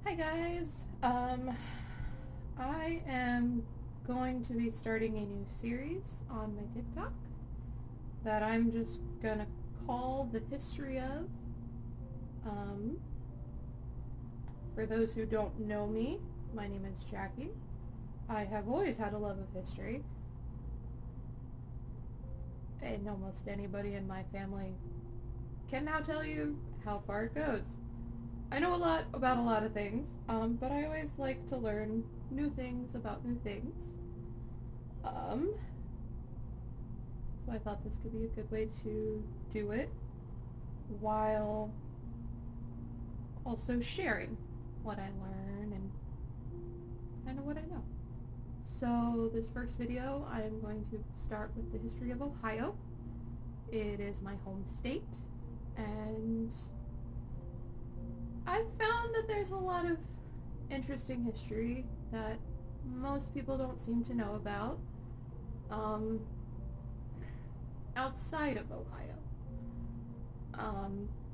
Hi guys. I am going to be starting a new series on my TikTok that I'm just gonna call The History of. Um, for those who don't know me, my name is Jackie. I have always had a love of history, and almost anybody in my family can now tell you how far it goes. I know a lot about a lot of things, but I always like to learn new things about new things. Um, so I thought this could be a good way to do it while also sharing what I learn and kind of what I know. So, this first video, I am going to start with the history of Ohio. It is my home state, and I've found that there's a lot of interesting history that most people don't seem to know about um, outside of Ohio.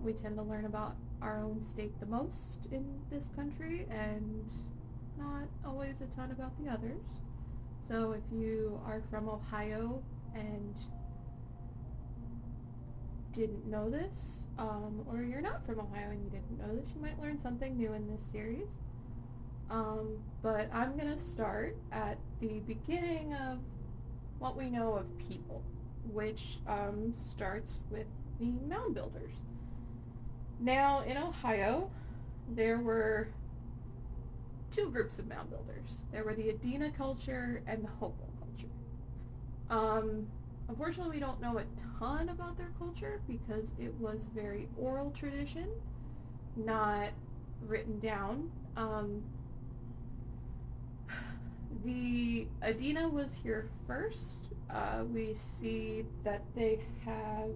We tend to learn about our own state the most in this country and not always a ton about the others. So if you are from Ohio and didn't know this, or you're not from Ohio and you didn't know this, you might learn something new in this series. But I'm going to start at the beginning of what we know of people, which starts with the mound builders. Now, in Ohio, there were two groups of mound builders. There were the Adena culture and the Hopewell culture. Unfortunately, we don't know a ton about their culture because it was very oral tradition, not written down. The Adena was here first. We see that they have.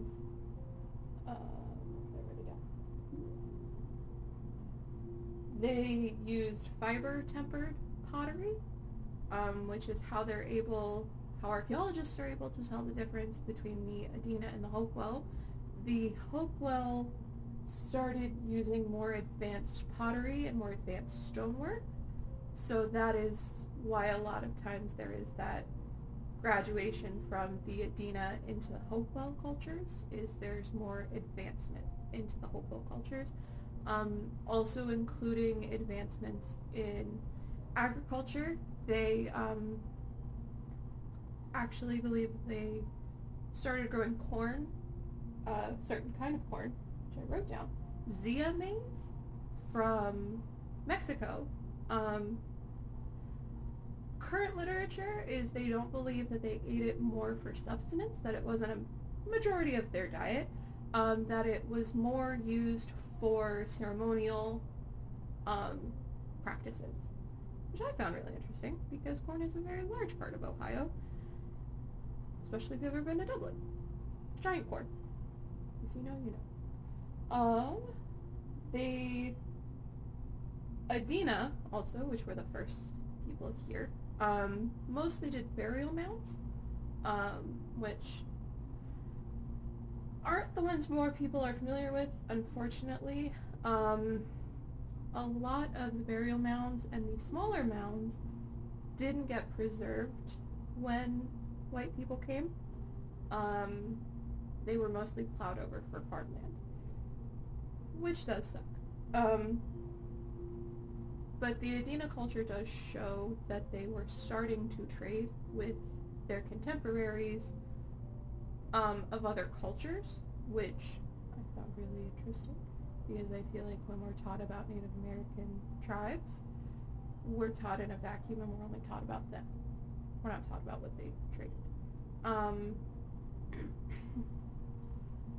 They used fiber tempered pottery, which is how archaeologists are able to tell the difference between the Adena and the Hopewell. The Hopewell started using more advanced pottery and more advanced stonework, so that is why a lot of times there is that graduation from the Adena into the Hopewell cultures, is there's more advancement into the Hopewell cultures. Also including advancements in agriculture. They actually believe they started growing corn, a certain kind of corn, which I wrote down, Zea maize from Mexico. Current literature is they don't believe that they ate it more for subsistence, that it wasn't a majority of their diet, that it was more used for ceremonial practices, which I found really interesting because corn is a very large part of Ohio, especially if you've ever been to Dublin. Giant corn. If you know, you know. The Adena, also, which were the first people here, mostly did burial mounds, which aren't the ones more people are familiar with, unfortunately. A lot of the burial mounds and the smaller mounds didn't get preserved when white people came. They were mostly plowed over for farmland, which does suck. But the Adena culture does show that they were starting to trade with their contemporaries of other cultures, which I found really interesting because I feel like when we're taught about Native American tribes, we're taught in a vacuum and we're only taught about them. We're not taught about what they traded.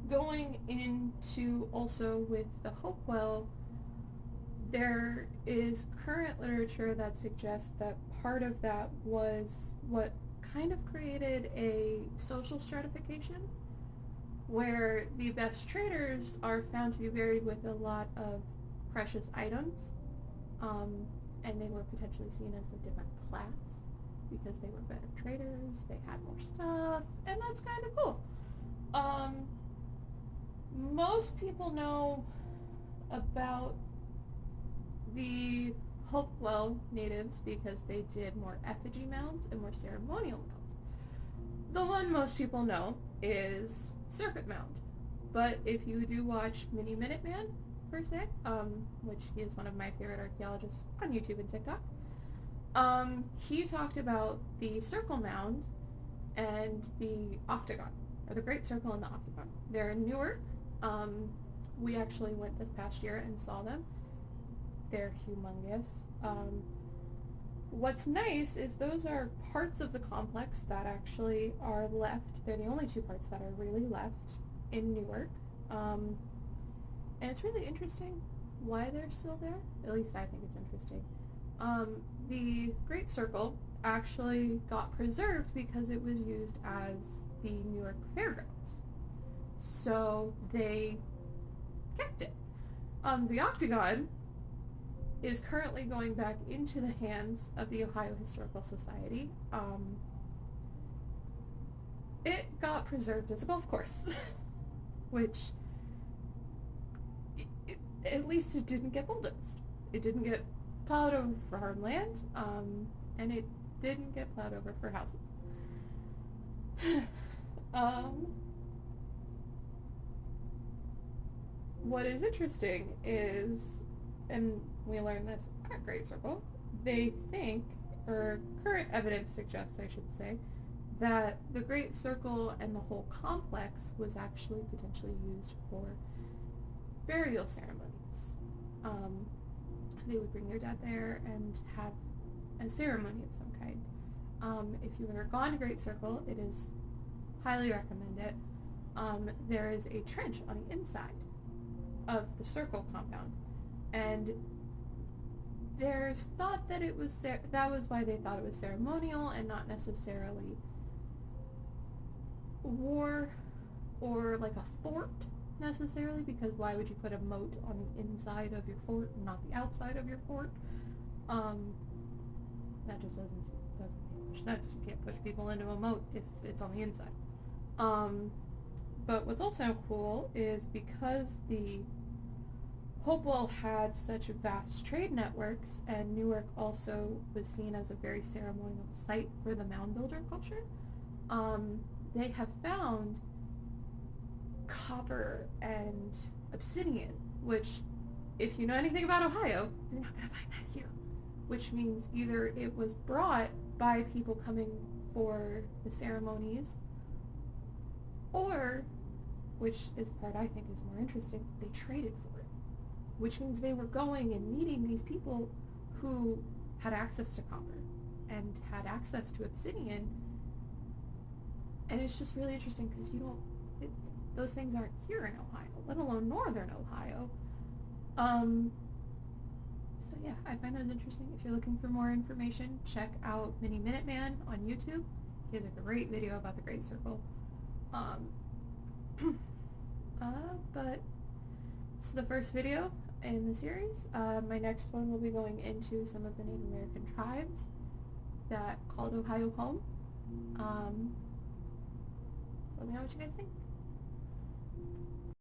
Going into also with the Hopewell, there is current literature that suggests that part of that was what kind of created a social stratification where the best traders are found to be buried with a lot of precious items, and they were potentially seen as a different class because they were better traders, they had more stuff, and that's kind of cool. Most people know about the Hopewell natives, because they did more effigy mounds and more ceremonial mounds. The one most people know is Serpent Mound, but if you do watch Mini Minuteman, per se, which he is one of my favorite archaeologists on YouTube and TikTok, he talked about the Circle Mound and the Octagon, or the Great Circle and the Octagon. They're in Newark. We actually went this past year and saw them. They're humongous. What's nice is those are parts of the complex that actually are left. They're the only two parts that are really left in Newark. And it's really interesting why they're still there. At least I think it's interesting. The Great Circle actually got preserved because it was used as the Newark Fairgrounds. So they kept it. The Octagon is currently going back into the hands of the Ohio Historical Society. It got preserved as a golf course, which at least it didn't get bulldozed. It didn't get plowed over for farmland, and it didn't get plowed over for houses. What is interesting is, and we learned this at Great Circle, they think, or current evidence suggests, I should say, that the Great Circle and the whole complex was actually potentially used for burial ceremonies. They would bring their dead there and have a ceremony of some kind. If you've ever gone to Great Circle, it is highly recommended. There is a trench on the inside of the circle compound, and there's thought that it was that was why they thought it was ceremonial and not necessarily war or like a fort necessarily, because why would you put a moat on the inside of your fort and not the outside of your fort? That just doesn't make much sense. You can't push people into a moat if it's on the inside. But what's also cool is because the Hopewell had such vast trade networks, and Newark also was seen as a very ceremonial site for the mound builder culture, they have found copper and obsidian, which, if you know anything about Ohio, you're not going to find that here. Which means either it was brought by people coming for the ceremonies, or, which is the part I think is more interesting, they traded for it. Which means they were going and meeting these people who had access to copper and had access to obsidian. And it's just really interesting because those things aren't here in Ohio, let alone Northern Ohio. So yeah, I find that interesting. If you're looking for more information, check out Mini Minuteman on YouTube. He has a great video about the Great Circle. But this is the first video in the series. My next one will be going into some of the Native American tribes that called Ohio home. Let me know what you guys think.